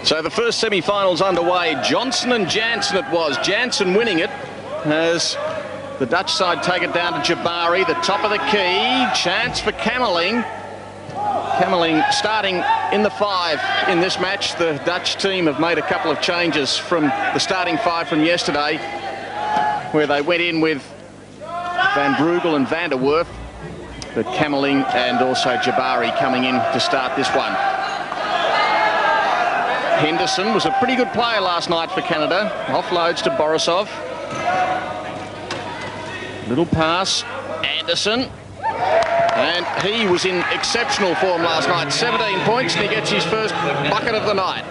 So the first semi-finals underway. Johnson and Jansen it was. Jansen winning it as the Dutch side take it down to Jabari, the top of the key. Chance for Kamerling. Kamerling starting in the 5 in this match. The Dutch team have made a couple of changes from the starting 5 from yesterday, where they went in with Van Breugel and Van der Werf, but Kamerling and also Jabari coming in to start this one. Henderson was a pretty good player last night for Canada. Offloads to Borisov. Little pass, Anderson. And he was in exceptional form last night. 17 points and he gets his first bucket of the night.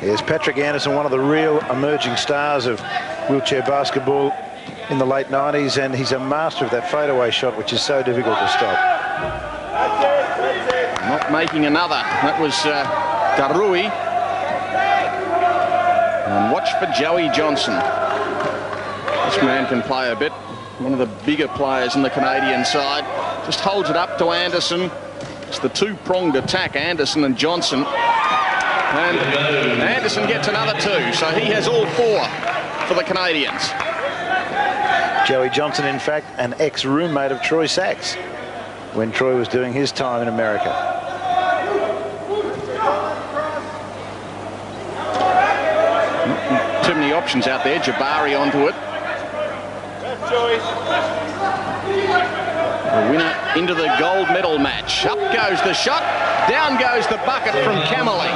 Yes, Patrick Anderson, one of the real emerging stars of wheelchair basketball in the late 90s, and he's a master of that fadeaway shot, which is so difficult to stop. Not making another. That was Darui. And watch for Joey Johnson. This man can play a bit. One of the bigger players in the Canadian side. Just holds it up to Anderson. It's the two-pronged attack, Anderson and Johnson. And Anderson gets another 2, so he has all 4 for the Canadians. Joey Johnson, in fact, an ex-roommate of Troy Sachs when Troy was doing his time in America. Too many options out there. Jabari onto it. The winner into the gold medal match. Up goes the shot. Down goes the bucket from Kamerling.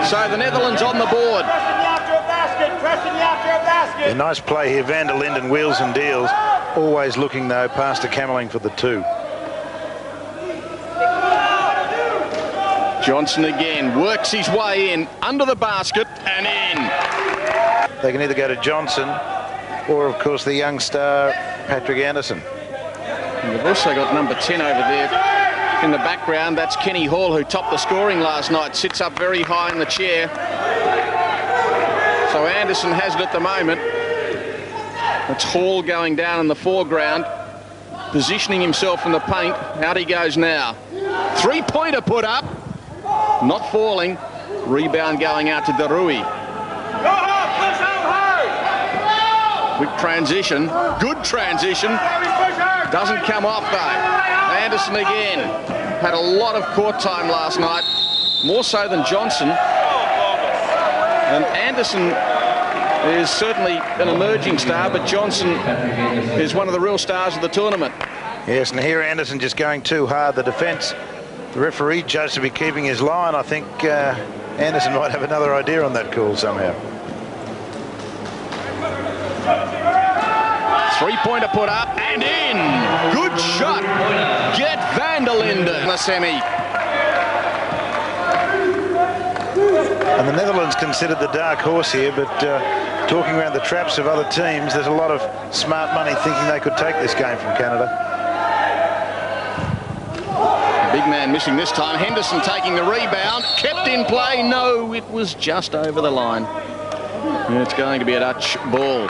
So the Netherlands on the board. A nice play here. Van der Linden wheels and deals. Always looking, though, past to Kamerling for the 2. Johnson again works his way in, under the basket and in. They can either go to Johnson or, of course, the young star, Patrick Anderson. And we've also got number 10 over there in the background. That's Kenny Hall, who topped the scoring last night. Sits up very high in the chair. So Anderson has it at the moment. It's Hall going down in the foreground, positioning himself in the paint. Out he goes now. Three-pointer put up. Not falling. Rebound going out to Darui. Quick transition. Good transition. Doesn't come off though. Anderson again. Had a lot of court time last night. More so than Johnson. And Anderson is certainly an emerging star, but Johnson is one of the real stars of the tournament. Yes, and here Anderson just going too hard. The defence, the referee judged to be keeping his line. I think Anderson might have another idea on that call somehow. Three-pointer put up and in. Good shot. Gert Van Der Linden in the semi. And the Netherlands considered the dark horse here, but talking around the traps of other teams, there's a lot of smart money thinking they could take this game from Canada. Big man missing this time. Henderson taking the rebound. Kept in play. No, it was just over the line. And it's going to be a Dutch ball.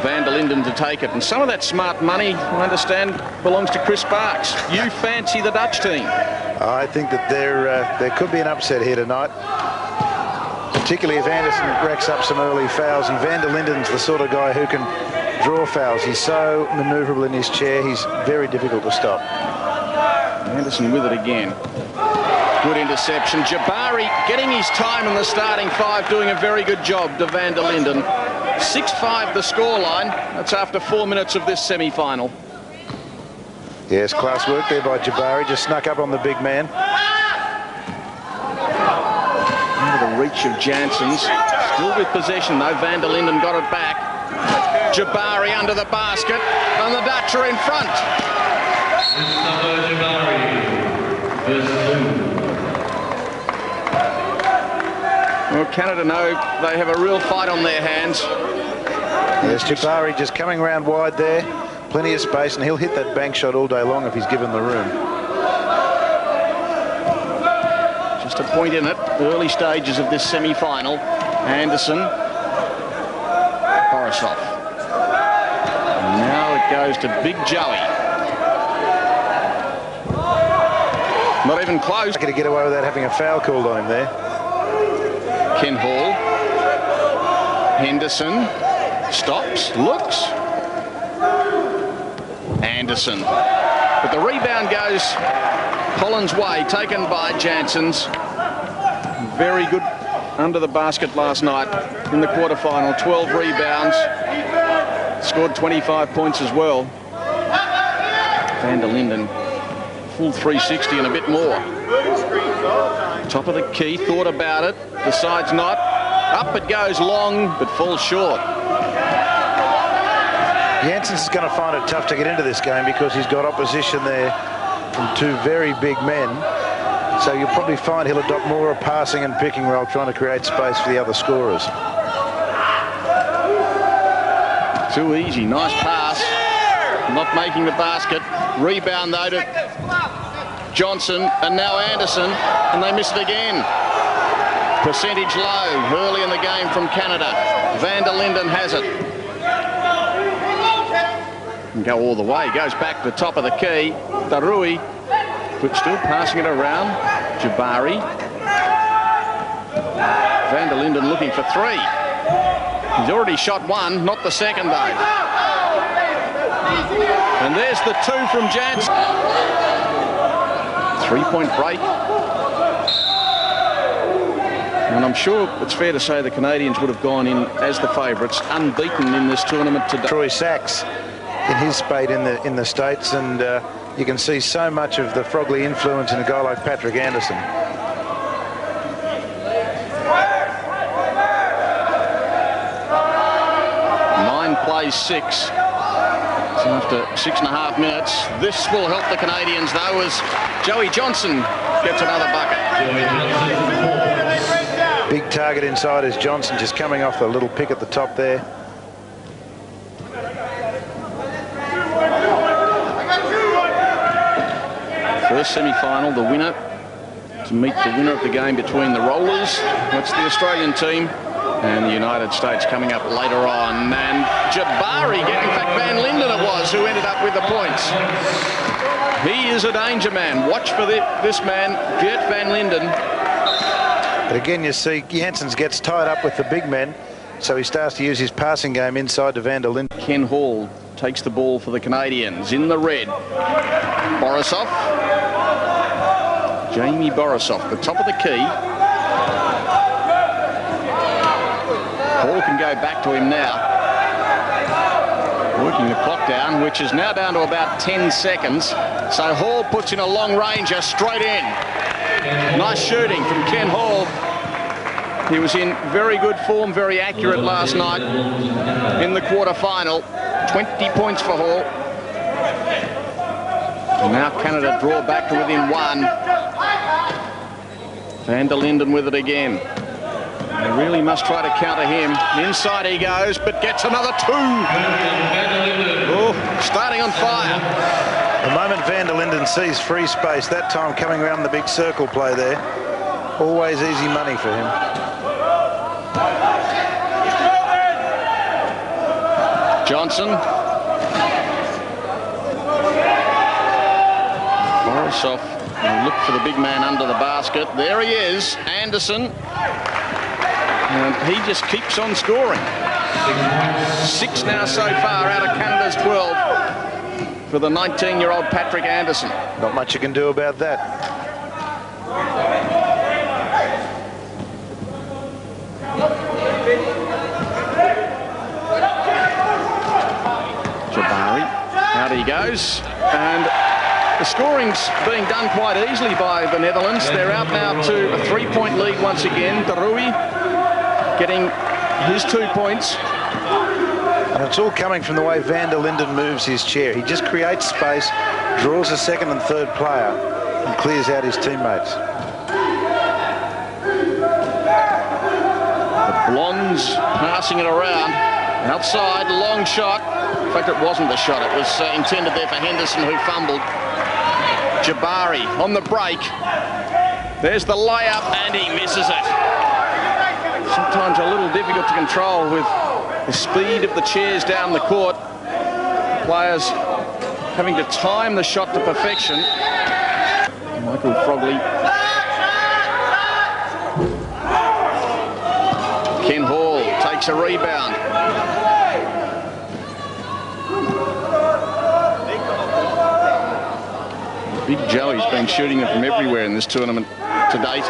Van der Linden to take it. And some of that smart money, I understand, belongs to Chris Sparks. You fancy the Dutch team? I think that there could be an upset here tonight, particularly if Anderson racks up some early fouls. And Van der Linden's the sort of guy who can draw fouls. He's so manoeuvrable in his chair. He's very difficult to stop. Anderson with it again. Good interception. Jabari getting his time in the starting 5, doing a very good job to Van der Linden. 6-5 the scoreline. That's after 4 minutes of this semi-final. Yes, class work there by Jabari. Just snuck up on the big man. Under the reach of Janssens. Still with possession though. Van der Linden got it back. Jabari under the basket. And the Dutch are in front. Well, Canada know they have a real fight on their hands. Yes, Jabari just coming around wide there. Plenty of space, and he'll hit that bank shot all day long if he's given the room. Just a point in it. Early stages of this semi-final. Anderson. Borisov. And now it goes to Big Joey. Not even close. Lucky to get away without having a foul called on him there. Ken Hall. Henderson stops, looks. Anderson. But the rebound goes Collins' way, taken by Jansens. Very good under the basket last night in the quarterfinal. 12 rebounds. Scored 25 points as well. Van Der Linden, full 360 and a bit more. Top of the key, thought about it, decides not. Up it goes long, but falls short. Jansens is going to find it tough to get into this game because he's got opposition there from two very big men. So you'll probably find he'll adopt more of passing and picking role, trying to create space for the other scorers. Too easy, nice pass. Not making the basket. Rebound though to Johnson and now Anderson, and they miss it again. Percentage low early in the game from Canada. Van Der Linden has it. And go all the way, goes back to the top of the key. Darui, but still passing it around. Jabari. Van Der Linden looking for three. He's already shot one, not the second though. And there's the two from Jansen. 3-point break. And I'm sure it's fair to say the Canadians would have gone in as the favourites, unbeaten in this tournament today. Troy Sachs in his spate in the States, and you can see so much of the Frogley influence in a guy like Patrick Anderson. 9 plays 6. So after 6.5 minutes, this will help the Canadians though, as Joey Johnson gets another bucket. Big target inside is Johnson, just coming off the little pick at the top there. First semi-final, the winner to meet the winner of the game between the Rollers, that's the Australian team, and the United States coming up later on. And Jabari, in fact Van Linden it was, who ended up with the points. He is a danger man. Watch for this man, Gert Van Linden. But again, you see Jansens gets tied up with the big men, so he starts to use his passing game inside to Van Der Linden. Ken Hall takes the ball for the Canadians in the red. Borisov. Jamie Borisov, the top of the key. Hall can go back to him now. Working the clock down, which is now down to about 10 seconds. So Hall puts in a long ranger straight in. Nice shooting from Ken Hall. He was in very good form, very accurate last night in the quarterfinal. 20 points for Hall. And now Canada draw back to within 1. Van Der Linden with it again. They really must try to counter him. Inside he goes, but gets another 2. Oh, starting on fire. The moment Van Der Linden sees free space, that time coming around the big circle play there, always easy money for him. Johnson. Borisov will look for the big man under the basket. There he is, Anderson. And he just keeps on scoring. 6 now so far out of Canada's 12 for the 19-year-old Patrick Anderson. Not much you can do about that. Jabari, out he goes. And the scoring's being done quite easily by the Netherlands. They're out now to a 3-point lead once again. Darui getting his 2 points. And it's all coming from the way Van Der Linden moves his chair. He just creates space, draws a second and third player, and clears out his teammates. The Blondes passing it around. Outside, long shot. In fact, it wasn't the shot. It was intended there for Henderson, who fumbled. Jabari on the break. There's the layup, and he misses it. Sometimes a little difficult to control with the speed of the chairs down the court. Players having to time the shot to perfection. Michael Frogley takes a rebound. Big Joey's been shooting it from everywhere in this tournament to date.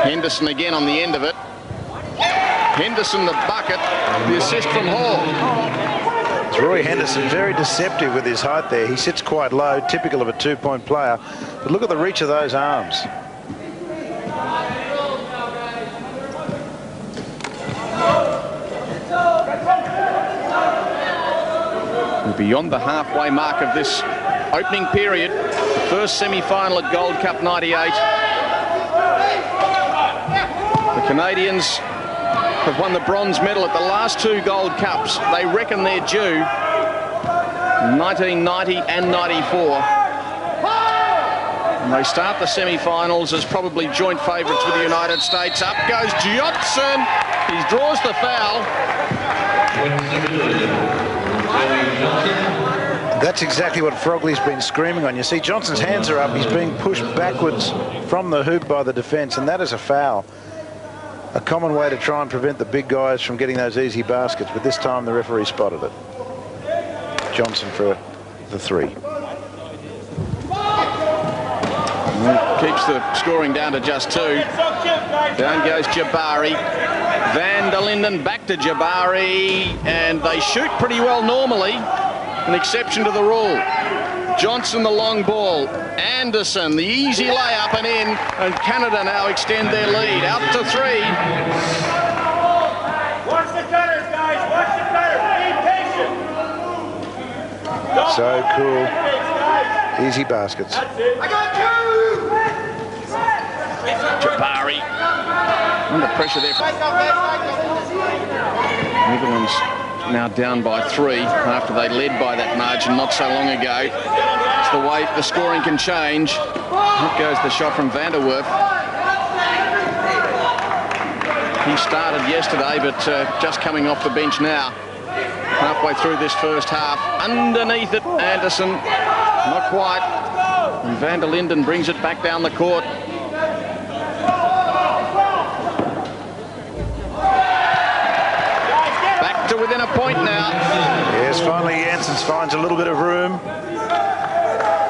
Henderson again on the end of it. Henderson the bucket, the assist from Hall. It's Roy Henderson, very deceptive with his height there. He sits quite low, typical of a two-point player. But look at the reach of those arms. We're beyond the halfway mark of this opening period. The first semi-final at Gold Cup 98. The Canadians have won the bronze medal at the last two Gold Cups. They reckon they're due 1990 and 94. And they start the semi-finals as probably joint favourites with the United States. Up goes Johnson. He draws the foul. That's exactly what Frogley's been screaming on. You see, Johnson's hands are up. He's being pushed backwards from the hoop by the defence, and that is a foul. A common way to try and prevent the big guys from getting those easy baskets, but this time the referee spotted it. Johnson for the three. Keeps the scoring down to just two. Down goes Jabari. Van Der Linden back to Jabari, and they shoot pretty well normally, an exception to the rule. Johnson the long ball. Anderson the easy layup and in, and Canada now extend their lead out to three. Watch the cutters, guys. Watch the cutters. Be patient. So cool. Easy baskets. I got two. Jabari under pressure there. Netherlands now down by three after they led by that margin not so long ago. It's the way the scoring can change. Up goes the shot from Van Der Werf. He started yesterday, but just coming off the bench now. Halfway through this first half. Underneath it, Anderson. Not quite. And Van Der Linden brings it back down the court. Back to within a point now. Yes, finally Jansens finds a little bit of room.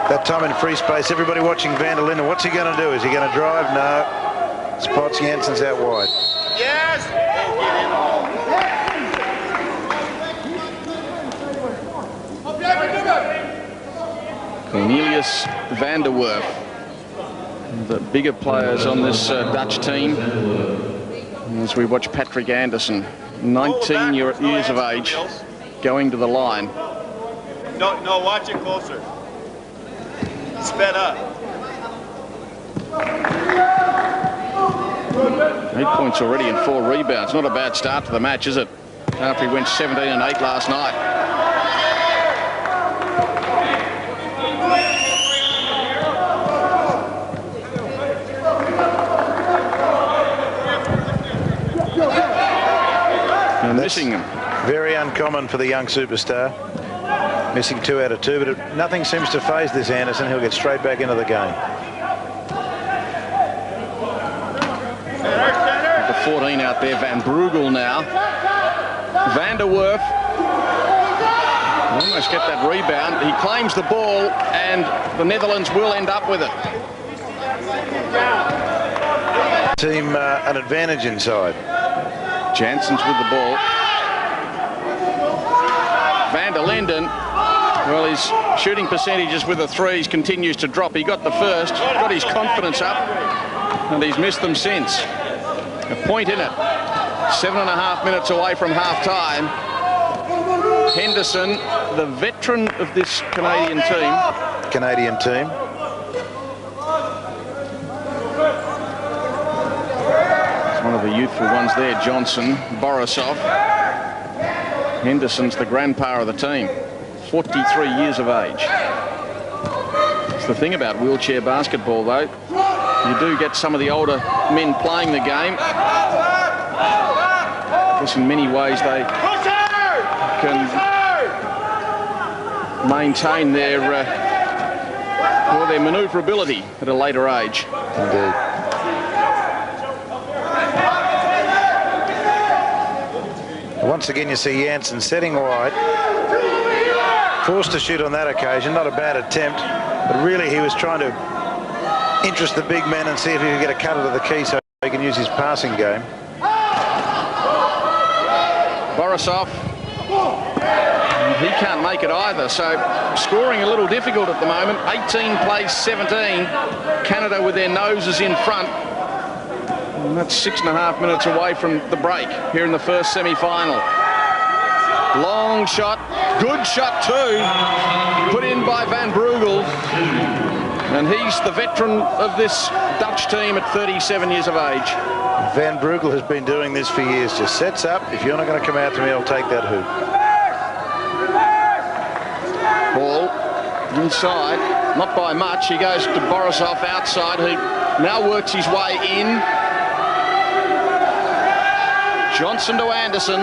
That time in free space, everybody watching Van Der Linden. What's he going to do? Is he going to drive? No. Spots Jansens out wide. Yes. Cornelius Van Der Werf, the bigger players on this Dutch team. As we watch Patrick Anderson, 19 years of age, going to the line. No, watch it closer. Sped up. 8 points already and 4 rebounds. Not a bad start to the match, is it? After he went 17 and 8 last night. And missing him. Very uncommon for the young superstar. Missing 2 out of 2, but nothing seems to faze this Anderson. He'll get straight back into the game. The 14 out there, Van Brugel now. Van Der Werf almost get that rebound. He claims the ball, and the Netherlands will end up with it. Team an advantage inside. Jansens with the ball. Van Der Linden, well, his shooting percentages with the threes continues to drop. He got the first, got his confidence up, and he's missed them since. A point in it. 7.5 minutes away from half-time. Henderson, the veteran of this Canadian team. One of the youthful ones there, Johnson, Borisov. Henderson's the grandpa of the team, 43 years of age. It's the thing about wheelchair basketball, though. You do get some of the older men playing the game. I guess in many ways they can maintain their manoeuvrability at a later age. Indeed. Once again, you see Jansen setting wide. Forced to shoot on that occasion. Not a bad attempt, but really he was trying to interest the big men and see if he could get a cut into the key so he can use his passing game. Borisov, he can't make it either, so scoring a little difficult at the moment. 18 plays 17. Canada with their noses in front. And that's 6.5 minutes away from the break here in the first semi-final. Long shot, good shot too, put in by Van Breugel. And he's the veteran of this Dutch team at 37 years of age. Van Breugel has been doing this for years. Just sets up. If you're not going to come out to me, I'll take that hoop. Ball inside, not by much. He goes to Borisov outside, who now works his way in. Johnson to Anderson.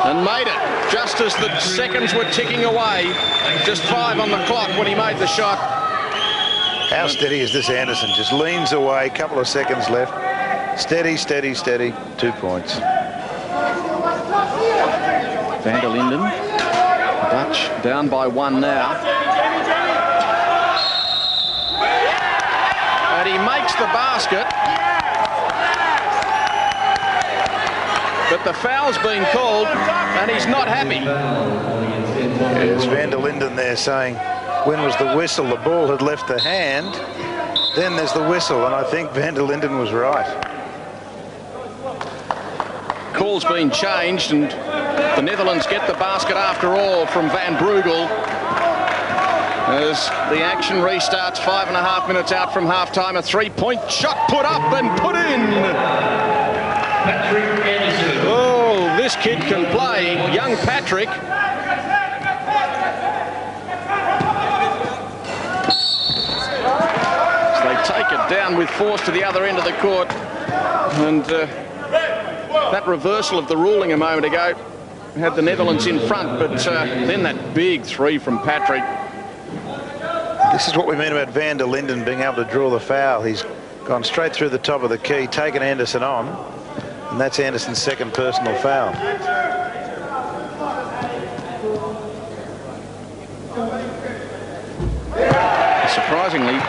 And made it just as the seconds were ticking away. Just 5 on the clock when he made the shot. How steady is this Anderson? Just leans away, couple of seconds left. Steady, steady, steady. 2 points. Van der Linden. Dutch down by 1 now. And he makes the basket. But the foul's been called, and he's not happy. There's Van der Linden there saying, when was the whistle? The ball had left the hand. Then there's the whistle, and I think Van der Linden was right. Call's been changed, and the Netherlands get the basket after all from Van Breugel. As the action restarts, 5.5 minutes out from halftime, a 3-point shot put up and put in. Oh, this kid can play, young Patrick. So they take it down with force to the other end of the court. And that reversal of the ruling a moment ago had the Netherlands in front, but then that big 3 from Patrick. This is what we mean about Van der Linden being able to draw the foul. He's gone straight through the top of the key, taken Anderson on, and that's Anderson's second personal foul. Surprisingly,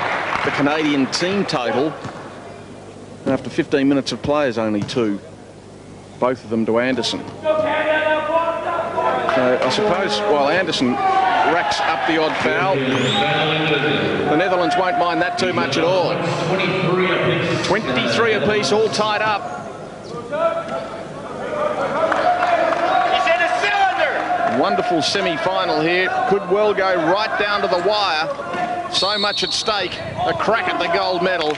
the Canadian team total after 15 minutes of play is only 2. Both of them to Anderson. So I suppose while Anderson racks up the odd foul, the Netherlands won't mind that too much at all. 23 apiece, all tied up. He's in a cylinder. Wonderful semi-final here. Could well go right down to the wire. So much at stake. A crack at the gold medal.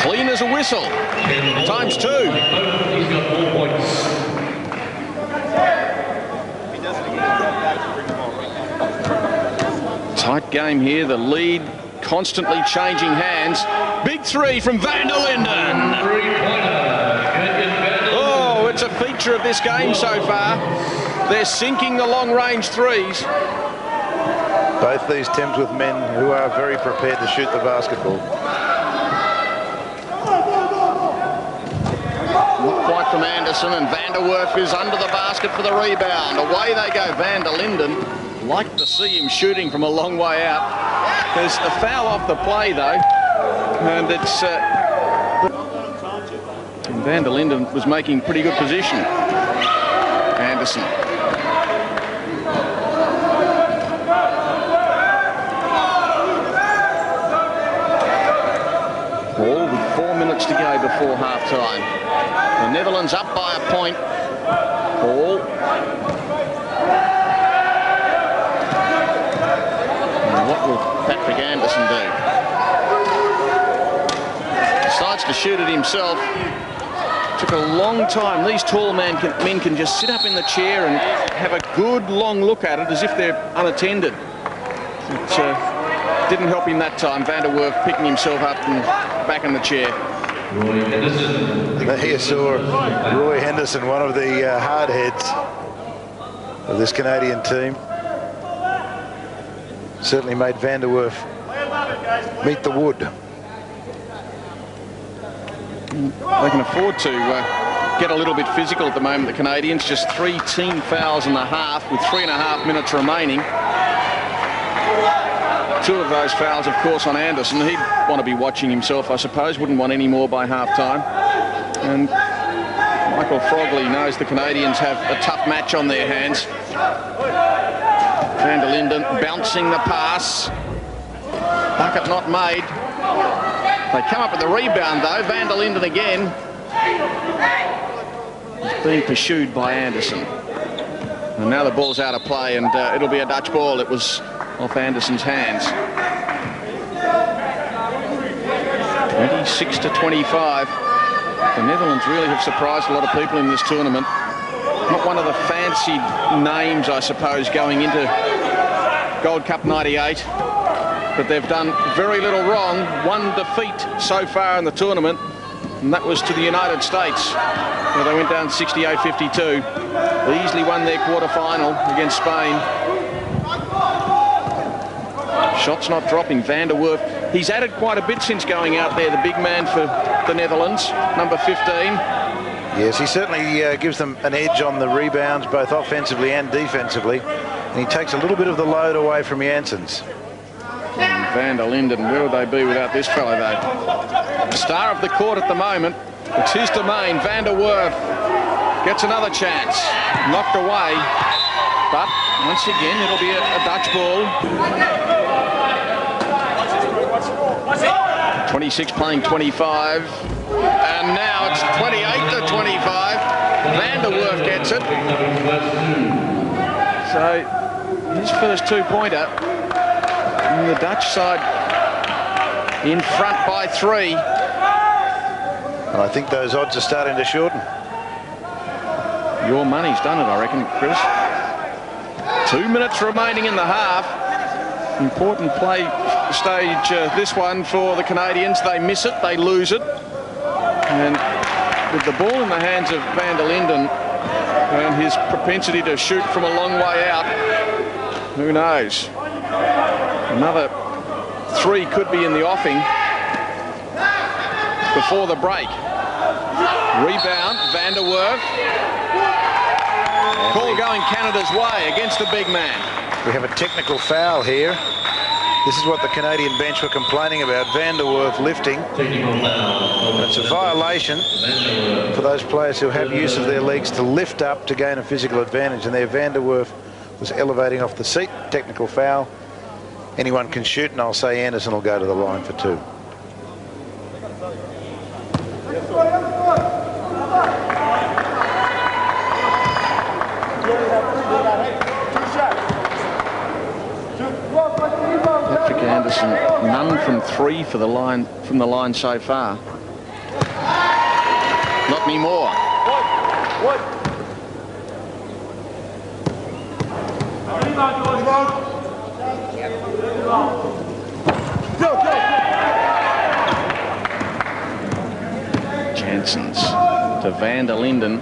Clean as a whistle. Times 2. He's got 4 points. Tight game here. The lead constantly changing hands. Big 3 from Van der Linden. Oh, it's a feature of this game so far. They're sinking the long-range 3s. Both these teams with men who are very prepared to shoot the basketball. Not quite from Anderson, and Van der Werf is under the basket for the rebound. Away they go, Van der Linden. Like to see him shooting from a long way out. There's a foul off the play though, and it's and Van der Linden was making pretty good position. Anderson. Ball with 4 minutes to go before half-time. The Netherlands up by a point. Ball. What will Patrick Anderson do? Decides to shoot it himself. Took a long time. These tall men can just sit up in the chair and have a good long look at it as if they're unattended. It didn't help him that time. Van der Werf picking himself up and back in the chair. Roy Henderson. There you saw Roy Henderson, one of the hard heads of this Canadian team. Certainly made Van der Werf meet the wood. They can afford to get a little bit physical at the moment, the Canadians. Just 3 team fouls and a half with 3.5 minutes remaining. 2 of those fouls, of course, on Anderson. He'd want to be watching himself, I suppose. Wouldn't want any more by half-time. And Michael Frogley knows the Canadians have a tough match on their hands. Van der Linden bouncing the pass. Bucket not made. They come up with the rebound, though. Van der Linden again. He's being pursued by Anderson. And now the ball's out of play, and it'll be a Dutch ball. It was off Anderson's hands. 26-25. The Netherlands really have surprised a lot of people in this tournament. Not one of the fancy names, I suppose, going into Gold Cup 98. But they've done very little wrong. 1 defeat so far in the tournament, and that was to the United States, where they went down 68-52. They easily won their quarter-final against Spain. Shots not dropping. Van der Werf, he's added quite a bit since going out there, the big man for the Netherlands, number 15. Yes, he certainly gives them an edge on the rebounds, both offensively and defensively. And he takes a little bit of the load away from Jansens. Van der Linden, where would they be without this fellow, though? Star of the court at the moment. It's his domain. Van der Werf gets another chance. Knocked away. But once again, it'll be a Dutch ball. 26 playing 25. And now it's 28-25. Van der Werf gets it. So his first 2-pointer. And the Dutch side in front by 3. And I think those odds are starting to shorten. Your money's done it, I reckon, Chris. 2 minutes remaining in the half. Important play stage, this one for the Canadians. They miss it, they lose it. And with the ball in the hands of Van der Linden and his propensity to shoot from a long way out, who knows? Another 3 could be in the offing before the break. Rebound, Van der Werf. Call going Canada's way against the big man. We have a technical foul here. This is what the Canadian bench were complaining about. Van der Werf lifting. And it's a violation for those players who have use of their legs to lift up to gain a physical advantage. And there Van der Werf was elevating off the seat. Technical foul. Anyone can shoot, and I'll say Anderson will go to the line for 2. Patrick Anderson, none from 3 for the line so far. Not anymore. Jansens to Van der Linden.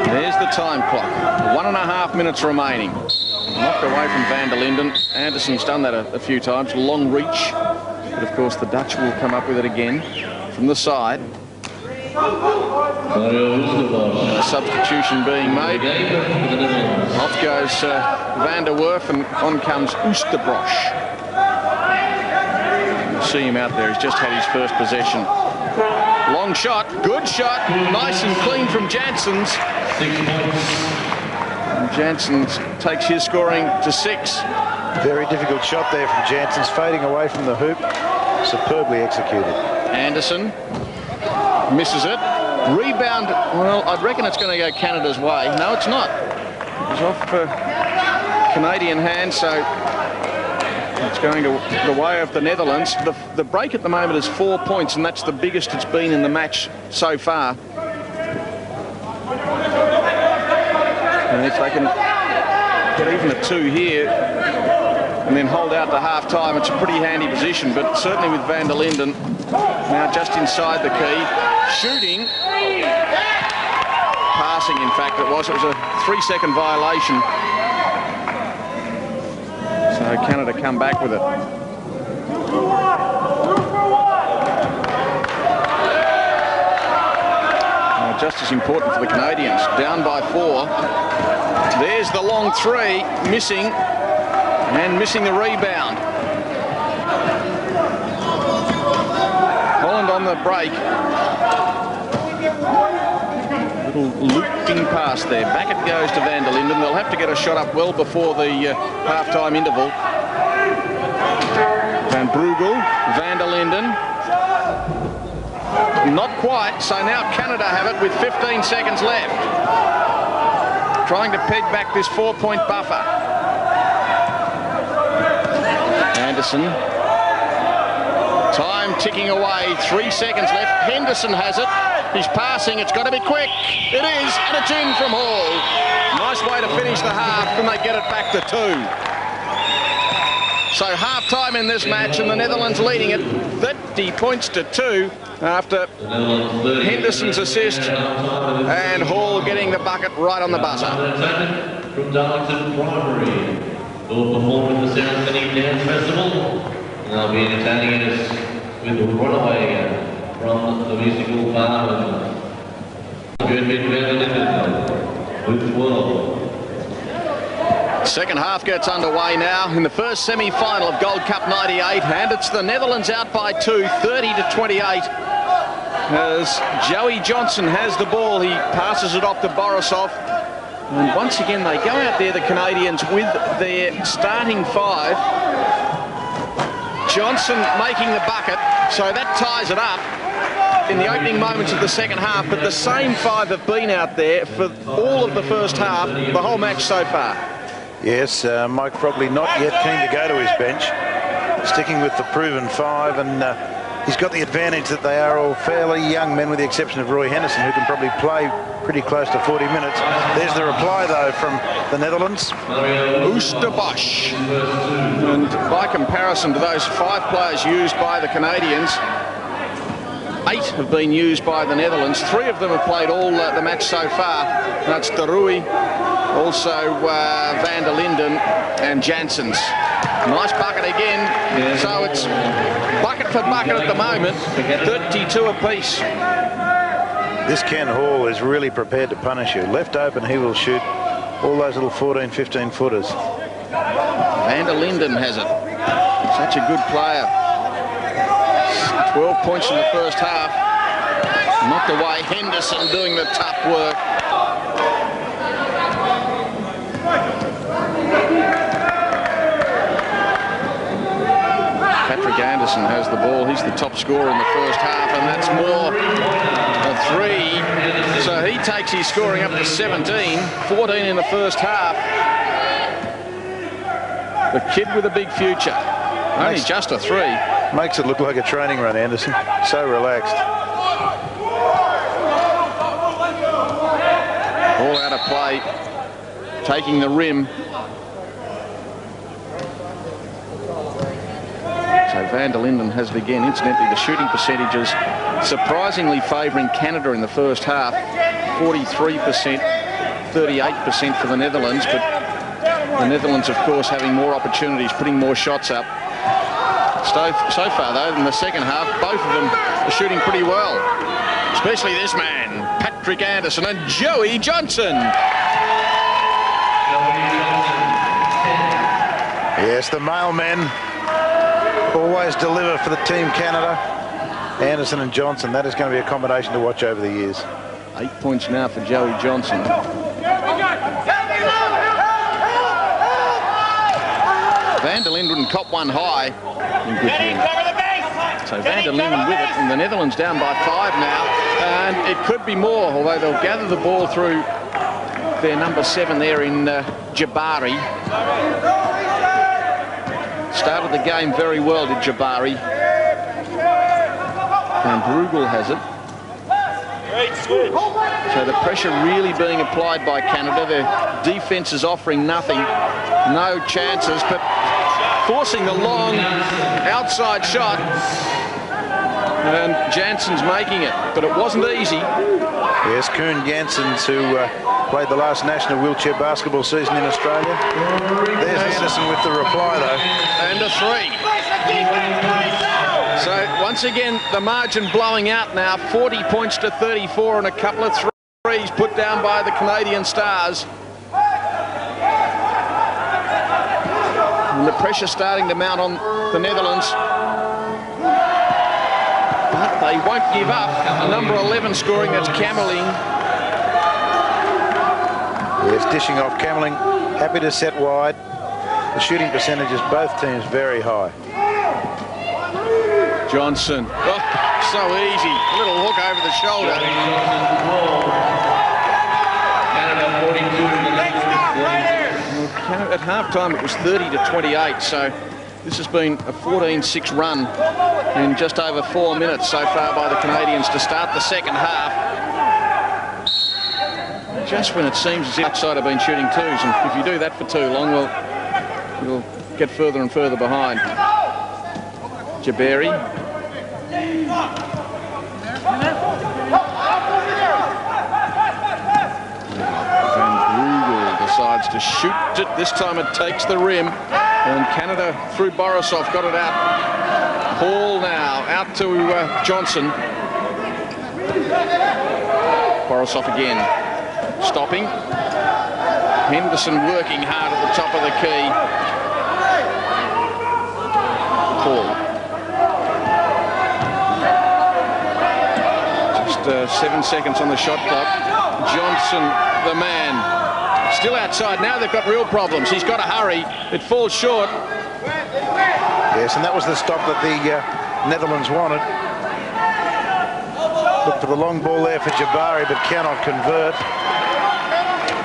There's the time clock. 1.5 minutes remaining. Knocked away from Van der Linden. Anderson's done that a few times. Long reach. But of course the Dutch will come up with it again from the side. A substitution being made. Off goes Van der Werf, and on comes Oosterbrosch. You see him out there. He's just had his first possession. Long shot, good shot, nice and clean from Jansens. 6 points. And Jansens takes his scoring to 6. Very difficult shot there from Jansens, fading away from the hoop. Superbly executed. Anderson misses it. Rebound, well, I'd reckon it's going to go Canada's way. No, it's not. It's off Canadian hands, so it's going to the way of the Netherlands. The break at the moment is 4 points, and that's the biggest it's been in the match so far. And if they can get even a 2 here and then hold out to half-time, it's a pretty handy position. But certainly with Van der Linden now Now just inside the key. Shooting. Passing, in fact, it was. It was a 3-second violation. So Canada come back with it. Now, just as important for the Canadians. Down by 4. There's the long 3, missing, and missing the rebound. Holland on the break. Little looping pass there. Back it goes to Van Der Linden. They'll have to get a shot up well before the half-time interval. Van Brugel, Van Der Linden. Not quite, so now Canada have it with 15 seconds left. Trying to peg back this 4-point buffer. Anderson. Time ticking away, 3 seconds left. Henderson has it. He's passing, it's got to be quick. It is, and it's in from Hall. Nice way to finish the half, and they get it back to 2. So half-time in this match, and the Netherlands leading it 30 points to 2 after Henderson's assist, and Hall getting the bucket right on the buzzer. From Darlington Primary, will perform at the South Sydney Dance Festival. They'll be entertaining us with the Runaway from the musical Farm. Good mid-round with 12. Second half gets underway now in the first semi-final of Gold Cup 98, and it's the Netherlands out by 2, 30-28. As Joey Johnson has the ball, he passes it off to Borisov. And once again, they go out there, the Canadians, with their starting 5. Johnson making the bucket, so that ties it up in the opening moments of the second half, but the same 5 have been out there for all of the first half, the whole match so far. Yes, Mike probably not yet keen to go to his bench, sticking with the proven 5, and he's got the advantage that they are all fairly young men, with the exception of Roy Henderson, who can probably play pretty close to 40 minutes. There's the reply, though, from the Netherlands. Oosterbosch. And by comparison to those 5 players used by the Canadians, 8 have been used by the Netherlands. 3 of them have played all the match so far. That's De Rooij, also Van Der Linden and Jansens. Nice bucket again. So it's bucket for bucket at the moment, 32 apiece. This Ken Hall is really prepared to punish you. Left open, he will shoot all those little 14, 15 footers. Van Der Linden has it. Such a good player. 12 points in the first half. Knocked away. Henderson doing the tough work. Patrick Anderson has the ball. He's the top scorer in the first half, and that's more a 3. So he takes his scoring up to 17, 14 in the first half. The kid with a big future. Only just a 3. Makes it look like a training run, Anderson. So relaxed. All out of play, taking the rim. So Van Der Linden has it again. Incidentally, the shooting percentages surprisingly favouring Canada in the first half. 43%, 38% for the Netherlands, but the Netherlands, of course, having more opportunities, putting more shots up. So far, though, in the second half, both of them are shooting pretty well. Especially this man, Patrick Anderson and Joey Johnson. Yes, the male men always deliver for the Team Canada. Anderson and Johnson, that is going to be a combination to watch over the years. 8 points now for Joey Johnson. Van Der Linden cop one high. In good view. So Van Der Linden with it, and the Netherlands down by 5 now. And it could be more, although they'll gather the ball through their number 7 there in Jabari. Started the game very well, did Jabari. And Brugel has it. So the pressure really being applied by Canada. Their defence is offering nothing. No chances, but forcing the long outside shot. And Janssen's making it, but it wasn't easy. Yes, Koen Jansens, who played the last national wheelchair basketball season in Australia. There's Anderson with the reply, though. And a 3. So, once again, the margin blowing out now. 40 points to 34 and a couple of threes put down by the Canadian Stars. And the pressure starting to mount on the Netherlands. But they won't give up. Number 11 scoring, that's Kamerling. Yes, dishing off Kamerling. Happy to set wide. The shooting percentages, both teams, very high. Johnson. Oh, so easy. A little hook over the shoulder. Canada, at half-time, it was 30 to 28, so this has been a 14-6 run in just over 4 minutes so far by the Canadians to start the second half. Just when it seems as if outside have been shooting twos, and if you do that for too long, well, you'll get further and further behind. Jabari. Van Brugel decides to shoot it. This time it takes the rim. And Canada, through Borisov, got it out. Hall now, out to Johnson. Borisov again. Stopping. Henderson working hard at the top of the key. Hall. 7 seconds on the shot clock. Johnson, the man. Still outside. Now they've got real problems. He's got to hurry. It falls short. Yes, and that was the stop that the Netherlands wanted. Look for the long ball there for Jabari, but cannot convert.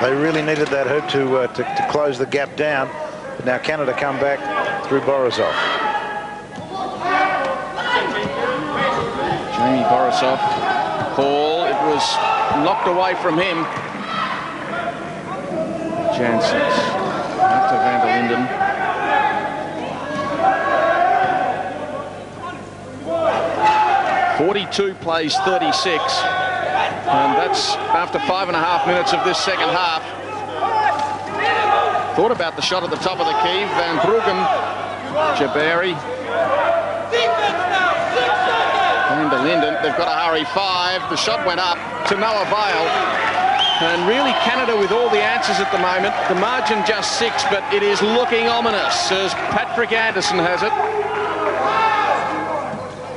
They really needed that hoop to close the gap down. But now Canada come back through Borisov. Jamie Borisov. Hall, it was knocked away from him. Jansens, out to Van Der Linden. .42 plays 36, and that's after 5.5 minutes of this second half. Thought about the shot at the top of the key. Van Bruggen, Jabari. Van Der Linden, they've got to hurry. 5. The shot went up to no avail. And really Canada with all the answers at the moment. The margin just 6, but it is looking ominous as Patrick Anderson has it.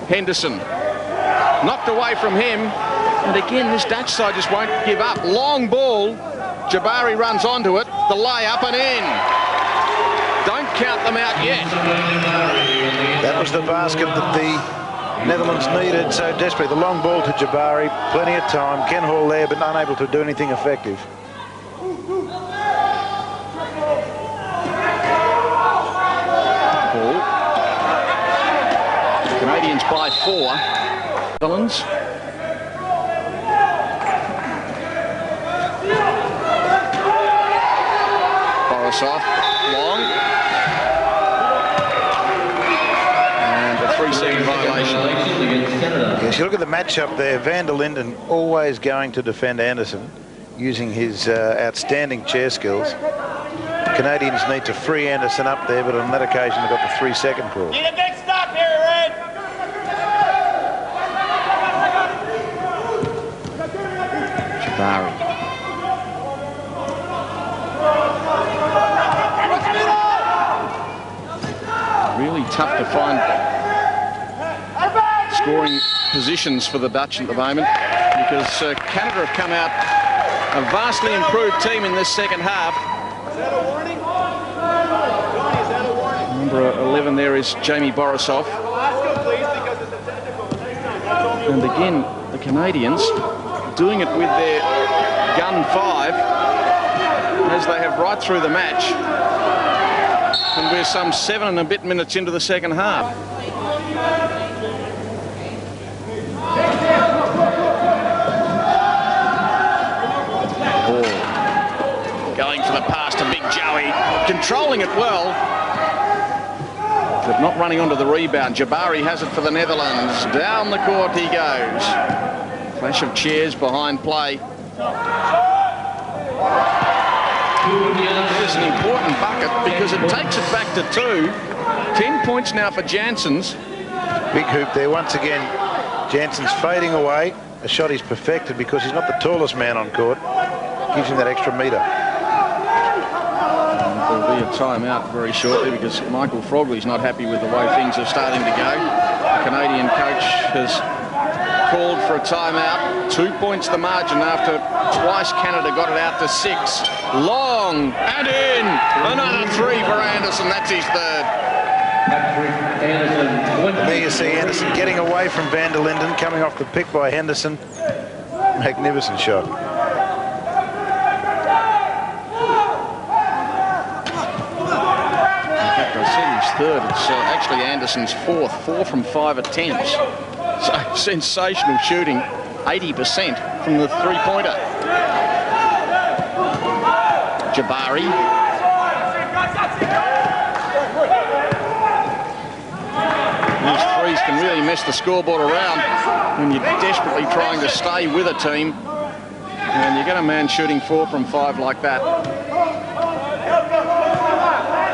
Henderson. Knocked away from him. And again, this Dutch side just won't give up. Long ball. Jabari runs onto it. The layup and in. Don't count them out yet. That was the basket that the Netherlands needed so desperately. The long ball to Jabari, plenty of time. Ken Hall there, but unable to do anything effective. Ball. Canadians by 4. Netherlands. Borisov, long. And a 3-second violation. Yes, you look at the matchup there. Van Der Linden always going to defend Anderson, using his outstanding chair skills. The Canadians need to free Anderson up there, but on that occasion they've got the 3-second call. Need a big stop here, Red. Jabari. Really tough to find scoring positions for the Dutch at the moment, because Canada have come out a vastly improved team in this second half. Is that a warning? Johnny, is that a warning? Number 11 there is Jamie Borisov. Alaska, please, because it's a technical. That's only a And again, the Canadians doing it with their gun 5, as they have right through the match. And we're some 7 and a bit minutes into the second half. Ball. Going for the pass to Big Joey. Controlling it well. but not running onto the rebound. Jabari has it for the Netherlands. Down the court he goes. Clash of chairs behind play. There's an important bucket because it takes it back to 2. 10 points now for Jansens. Big hoop there once again. Jansens fading away. A shot he's perfected because he's not the tallest man on court. Gives him that extra metre. There'll be a timeout very shortly because Michael Frogley's not happy with the way things are starting to go. The Canadian coach has called for a timeout. 2 points the margin after twice Canada got it out to 6. Long and in. Another 3 for Anderson. That's his third. And there you see Anderson getting away from Van Der Linden, coming off the pick by Henderson. Magnificent shot. In fact, I said his third. It's actually Anderson's fourth. 4 from 5 attempts. So sensational shooting. 80% from the three-pointer. Jabari. These threes can really mess the scoreboard around when you're desperately trying to stay with a team. And you get a man shooting 4 from 5 like that.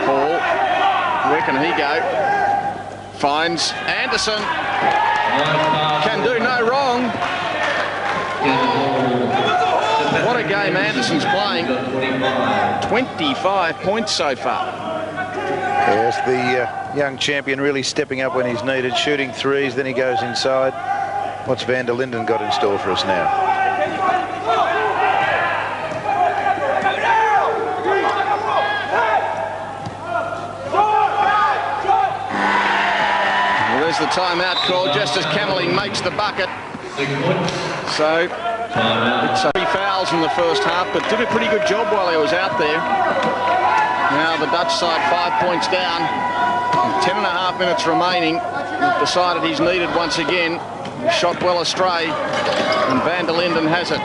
Paul, where can he go? Finds Anderson. Can do no wrong. What a game Anderson's playing. 25 points so far. Yes, the young champion really stepping up when he's needed, shooting threes, then he goes inside. What's Van Der Linden got in store for us now? Well, there's the timeout call just as Cameling makes the bucket. So it's 3 fouls in the first half, but did a pretty good job while he was out there. Now the Dutch side 5 points down. 10.5 minutes remaining. He's decided he's needed once again. He shot well astray, and Van Der Linden has it.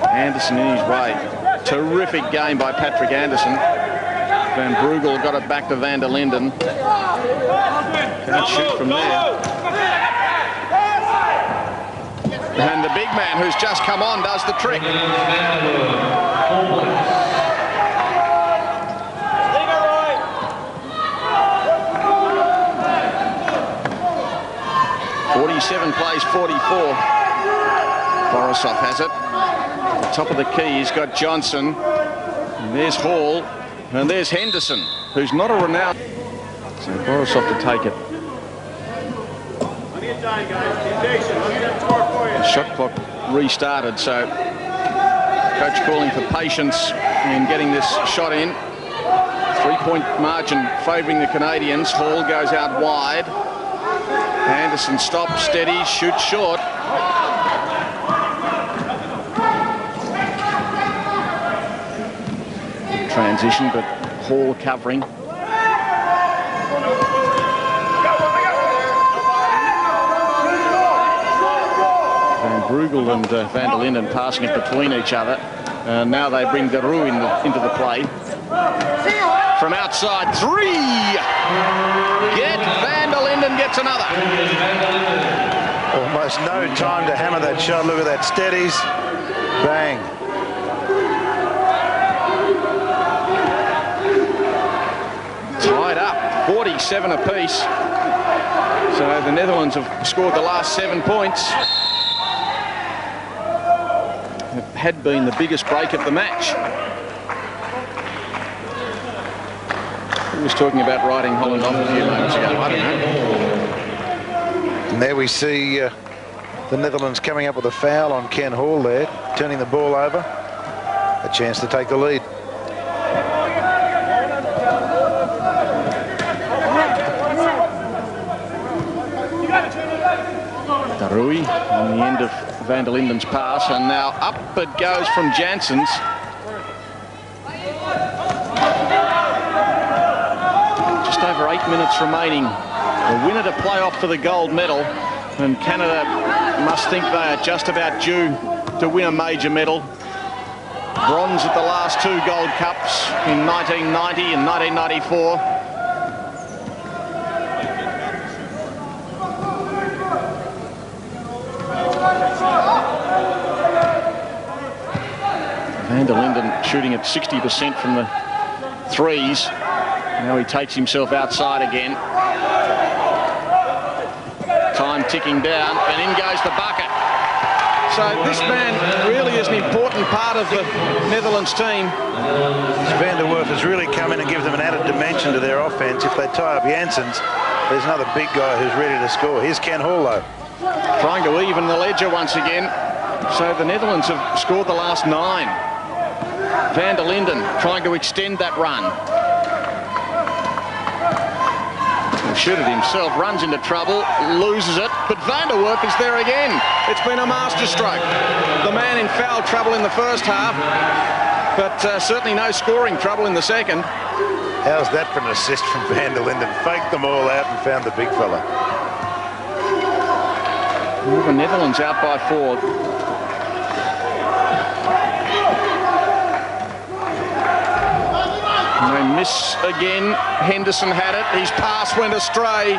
Anderson in his way. Terrific game by Patrick Anderson. Van Brugel got it back to Van Der Linden. Can't shoot from there. And the big man who's just come on does the trick. 47 plays 44. Borisov has it. At the top of the key, he's got Johnson. And there's Hall. And there's Henderson, who's not a renowned. So Borisov to take it. The shot clock restarted, so coach calling for patience in getting this shot in. 3-point margin favouring the Canadians. Hall goes out wide. Anderson stops, steady, shoots short. Transition, but Hall covering. Van Brugel and Van Der Linden passing it between each other. Now they bring De Roo into the play. From outside, 3! Gert Van Der Linden gets another. Almost no time to hammer that shot. Look at that, steadies. Bang. Tied up, 47 apiece. So the Netherlands have scored the last 7 points. It had been the biggest break of the match. Who was talking about writing Holland off a few moments ago? I don't know. And there we see the Netherlands coming up with a foul on Ken Hall there, turning the ball over. A chance to take the lead. Darui on the end of Van Der Linden's pass, and now up it goes from Jansens. Just over 8 minutes remaining. The winner to play off for the gold medal, and Canada must think they are just about due to win a major medal. bronze at the last two Gold Cups in 1990 and 1994. Van Der Linden shooting at 60% from the threes. Now he takes himself outside again. Time ticking down, and in goes the bucket. So this man really is an important part of the Netherlands team. Van der Werf has really come in and give them an added dimension to their offense. If they tie up Jansens, there's another big guy who's ready to score. Here's Ken Hall, though. Trying to even the ledger once again. So the Netherlands have scored the last 9. Van der Linden trying to extend that run. He'll shoot it himself, runs into trouble, loses it, but Van der Werf is there again. It's been a masterstroke. The man in foul trouble in the first half, but certainly no scoring trouble in the second. How's that for an assist from Van der Linden? Faked them all out and found the big fella. Well, the Netherlands out by 4. And they miss again. Henderson had it. His pass went astray,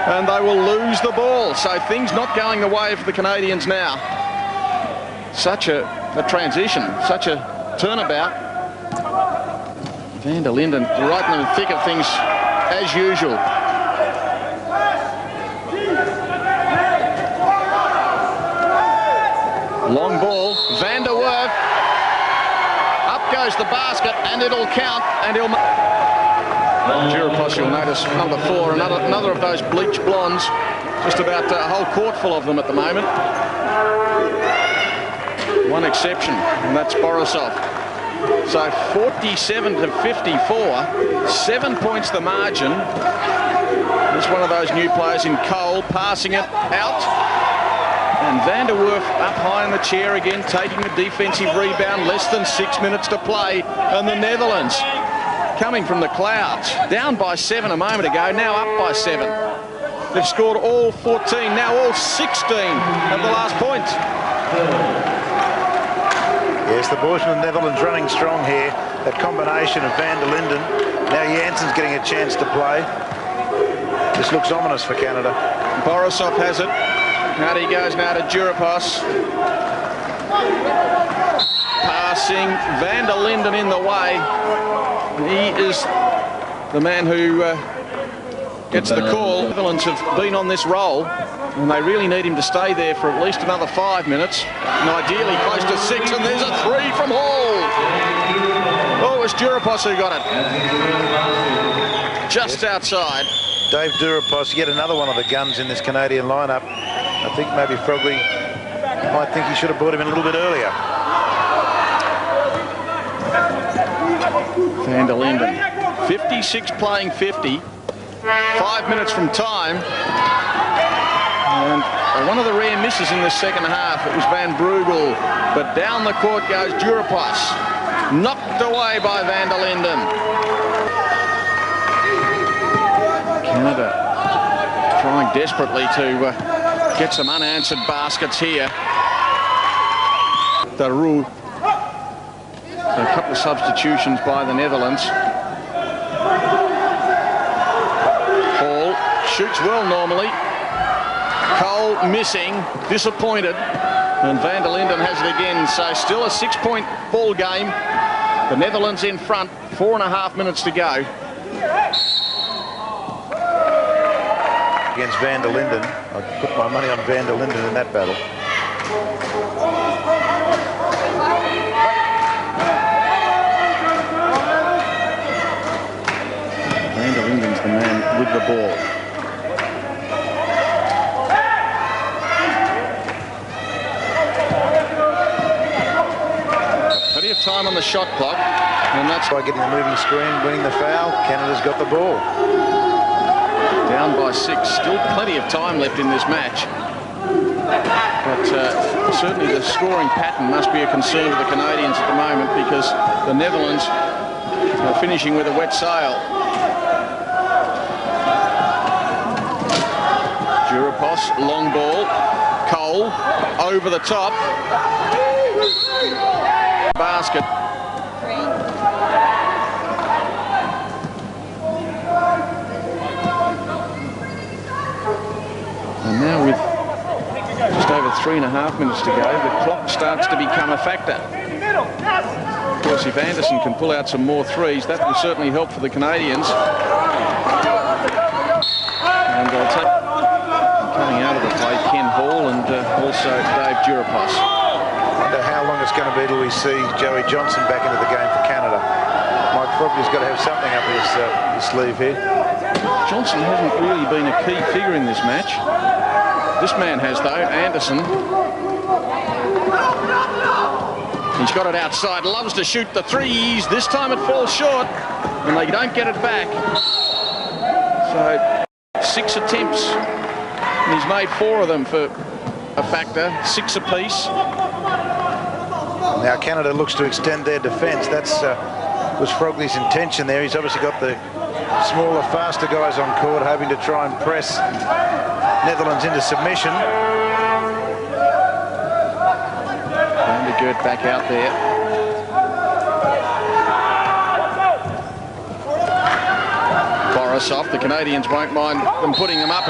and they will lose the ball. So things not going the way of the Canadians now. Such a transition, such a turnabout. Van der Linden right in the thick of things as usual. Long ball, Van der Werf. Up goes the basket, and it'll count, and he'll... Giripos, you'll notice, number 4, another of those bleach blondes. Just about a whole court full of them at the moment. One exception, and that's Borisov. So 47 to 54, 7 points the margin. There's one of those new players in Cole, passing it out. And Van der Werf up high in the chair again, taking the defensive rebound. Less than 6 minutes to play. And the Netherlands coming from the clouds. Down by 7 a moment ago, now up by 7. They've scored all 14, now all 16 of the last point. Yes, the boys from the Netherlands running strong here. That combination of Van der Linden. Now Janssen's getting a chance to play. This looks ominous for Canada. Borisov has it. Out he goes now to Giripos. Passing, Van der Linden in the way. He is the man who gets the call. The Netherlands have been on this roll, and they really need him to stay there for at least another 5 minutes, and ideally close to 6, and there's a 3 from Hall. Oh, it was Giripos who got it. Just outside. Dave Giripos, yet another one of the guns in this Canadian lineup. I think maybe Frogley might think he should have brought him in a little bit earlier. Van der Linden, 56 playing 50, 5 minutes from time. And one of the rare misses in the second half, it was Van Breugel, but down the court goes Giripos, knocked away by Van der Linden. Canada trying desperately to get some unanswered baskets here. Daru. A couple of substitutions by the Netherlands. Hall shoots well normally. Cole missing, disappointed. And Van der Linden has it again. So still a 6-point ball game. The Netherlands in front, 4.5 minutes to go. Against Van der Linden. I'd put my money on Van der Linden in that battle. Van der Linden's the man with the ball. Plenty of time on the shot clock, and that's by getting the moving screen, winning the foul. Canada's got the ball. Down by 6, still plenty of time left in this match. But certainly the scoring pattern must be a concern to the Canadians at the moment, because the Netherlands are finishing with a wet sail. Giripos, long ball. Cole over the top. basket. And now with just over 3.5 minutes to go, the clock starts to become a factor. Of course, if Anderson can pull out some more threes, that will certainly help for the Canadians. And I'll take coming out of the play, Ken Hall and also Dave Durapos. I wonder how long it's going to be till we see Joey Johnson back into the game for Canada. Mike Frogley's got to have something up his sleeve here. Johnson hasn't really been a key figure in this match. This man has, though, Anderson. He's got it outside, loves to shoot the threes. This time it falls short, and they don't get it back. So 6 attempts, and he's made 4 of them for a factor, 6 apiece. Now Canada looks to extend their defence. That's was Frogley's intention there. He's obviously got the smaller, faster guys on court, hoping to try and press Netherlands into submission. And to Gert back out there. Borisov, the Canadians won't mind them putting them up.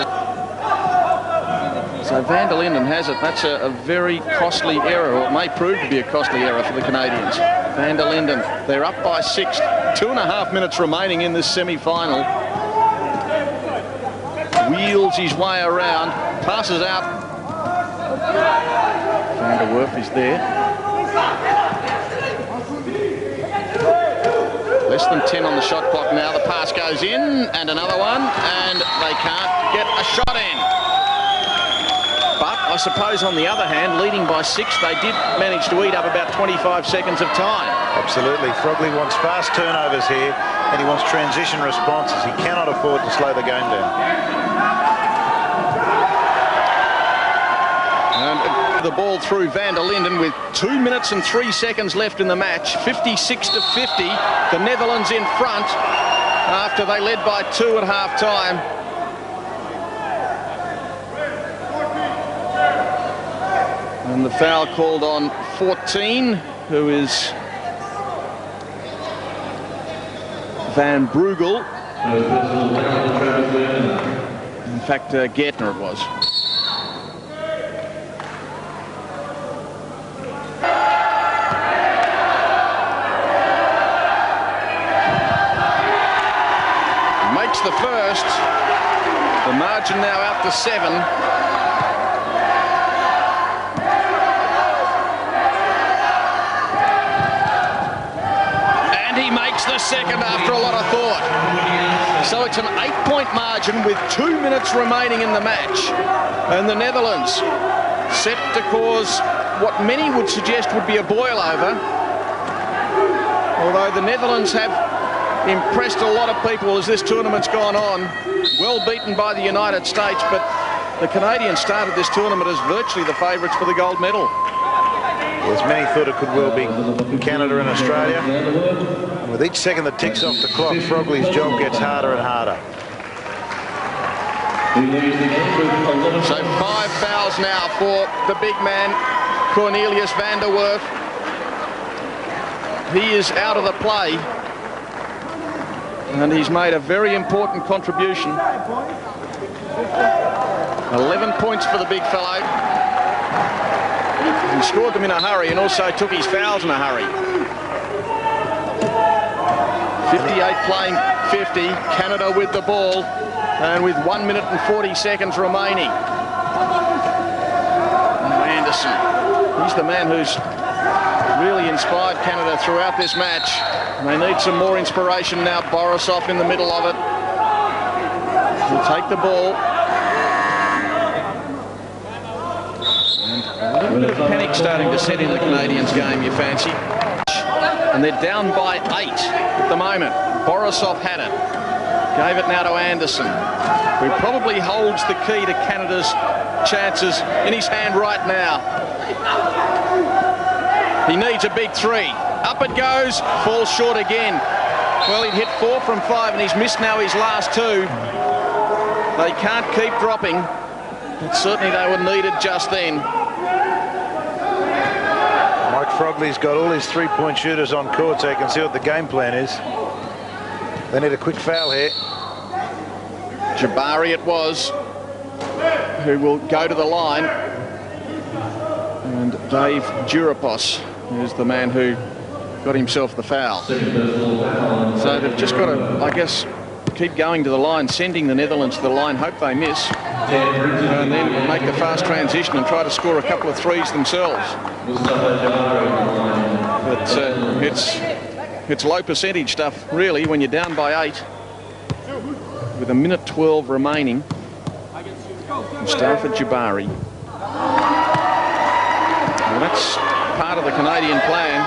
So Van Der Linden has it. That's a very costly error, or it may prove to be a costly error for the Canadians. Van Der Linden, they're up by 6. 2.5 minutes remaining in this semi-final. Wheels his way around, passes out. Van der Werf is there. Less than 10 on the shot clock now. The pass goes in, and another one, and they can't get a shot in. But I suppose on the other hand, leading by 6, they did manage to eat up about 25 seconds of time. Absolutely. Frogley wants fast turnovers here, and he wants transition responses. He cannot afford to slow the game down. And the ball through Van Der Linden with 2 minutes and 3 seconds left in the match. 56-50. The Netherlands in front after they led by 2 at half-time. And the foul called on 14, who is Van Brugel. In fact, Gertner it was. Makes the first. The margin now out to 7. The second after a lot of thought. So it's an 8-point margin with 2 minutes remaining in the match. And the Netherlands set to cause what many would suggest would be a boil-over. Although the Netherlands have impressed a lot of people as this tournament's gone on. Well beaten by the United States, but the Canadians started this tournament as virtually the favourites for the gold medal. As many thought it could well be Canada and Australia. And with each second that ticks off the clock, Frogley's job gets harder and harder. So 5 fouls now for the big man, Cornelius van der Werf. He is out of the play. And he's made a very important contribution. 11 points for the big fellow. He scored them in a hurry and also took his fouls in a hurry. 58 playing 50, Canada with the ball, and with 1 minute and 40 seconds remaining. Anderson, he's the man who's really inspired Canada throughout this match. They need some more inspiration now. Borisov in the middle of it. He'll take the ball. A little bit of panic starting to set in the Canadians' game, you fancy. And they're down by 8 at the moment. Borisov had it. Gave it now to Anderson, who probably holds the key to Canada's chances in his hand right now. He needs a big 3. Up it goes, falls short again. Well, he'd hit 4 from 5 and he's missed now his last 2. They can't keep dropping, but certainly they were needed just then. Frogley's got all his three-point shooters on court so he can see what the game plan is. They need a quick foul here. Jabari it was, who will go to the line. And Dave Durapos is the man who got himself the foul. So they've just got to, I guess, keep going to the line, sending the Netherlands to the line, hope they miss, and then make the fast transition and try to score a couple of threes themselves. But it's low percentage stuff, really, when you're down by 8 with a minute 12 remaining. Mustafa Jabari. Well, that's part of the Canadian plan.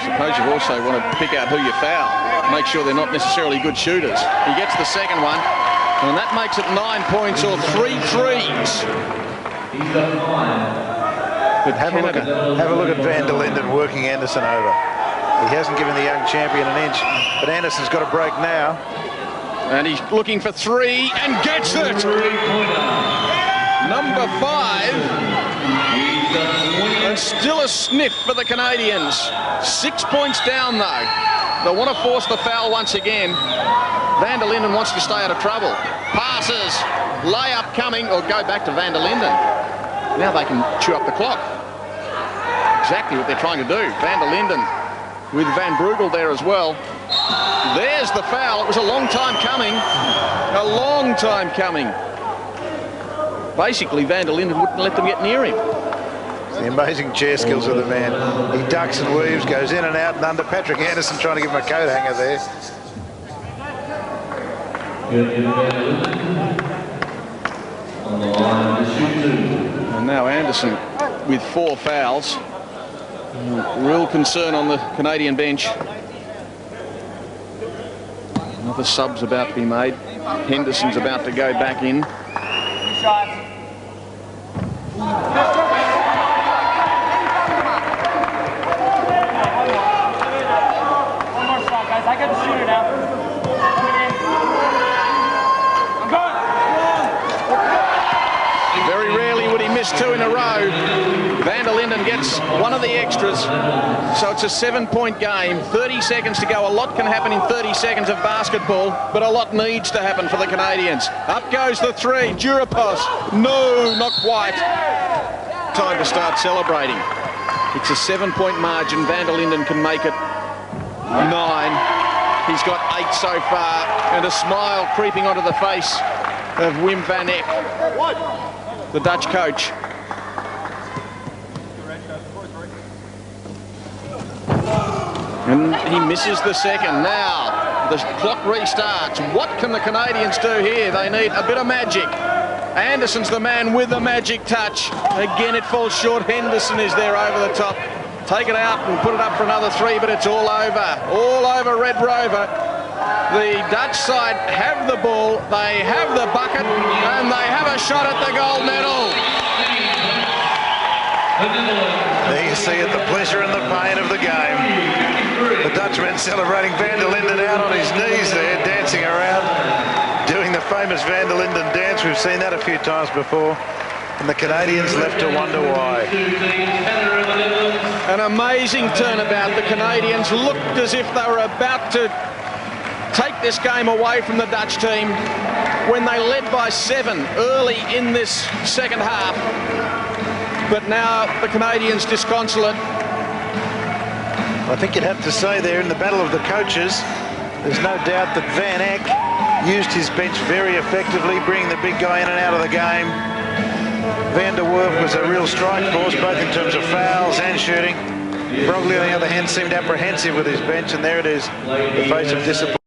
I suppose you also want to pick out who you foul. Make sure they're not necessarily good shooters. He gets the second one, and that makes it 9 points or 3 threes. But have a look at Van Der Linden working Anderson over. He hasn't given the young champion an inch, but Anderson's got a break now. And he's looking for 3 and gets it. Number 5. And still a sniff for the Canadians. 6 points down, though. They want to force the foul once again. Van Der Linden wants to stay out of trouble. Passes, layup coming, or go back to Van Der Linden. Now they can chew up the clock. Exactly what they're trying to do. Van Der Linden with Van Brugel there as well. There's the foul. It was a long time coming. A long time coming. Basically, Van Der Linden wouldn't let them get near him. The amazing chair skills of the man. He ducks and weaves, goes in and out and under. Patrick Anderson trying to give him a coat hanger there. And now Anderson with 4 fouls. Real concern on the Canadian bench. Another sub's about to be made. Henderson's about to go back in. I got the shooter now. I'm going. Very rarely would he miss 2 in a row. Van Der Linden gets one of the extras. So it's a 7-point game. 30 seconds to go. A lot can happen in 30 seconds of basketball, but a lot needs to happen for the Canadians. Up goes the 3. Durapos. No, not quite. Time to start celebrating. It's a 7-point margin. Van Der Linden can make it 9. He's got 8 so far, and a smile creeping onto the face of Wim van Eck, the Dutch coach. And he misses the second. Now the clock restarts. What can the Canadians do here? They need a bit of magic. Anderson's the man with the magic touch. Again, it falls short. Henderson is there over the top. Take it out and put it up for another 3, but it's all over Red Rover. The Dutch side have the ball, they have the bucket, and they have a shot at the gold medal. There you see it, the pleasure and the pain of the game. The Dutchman celebrating. Van Der Linden out on his knees there, dancing around, doing the famous Van Der Linden dance. We've seen that a few times before. And the Canadians left to wonder why. An amazing turnabout. The Canadians looked as if they were about to take this game away from the Dutch team when they led by 7 early in this second half. But now the Canadians disconsolate. I think you'd have to say there in the battle of the coaches, there's no doubt that Van Eck used his bench very effectively, bringing the big guy in and out of the game. Van der Werf was a real strike force, both in terms of fouls and shooting. Frogley, on the other hand, seemed apprehensive with his bench, and there it is, the face of disappointment.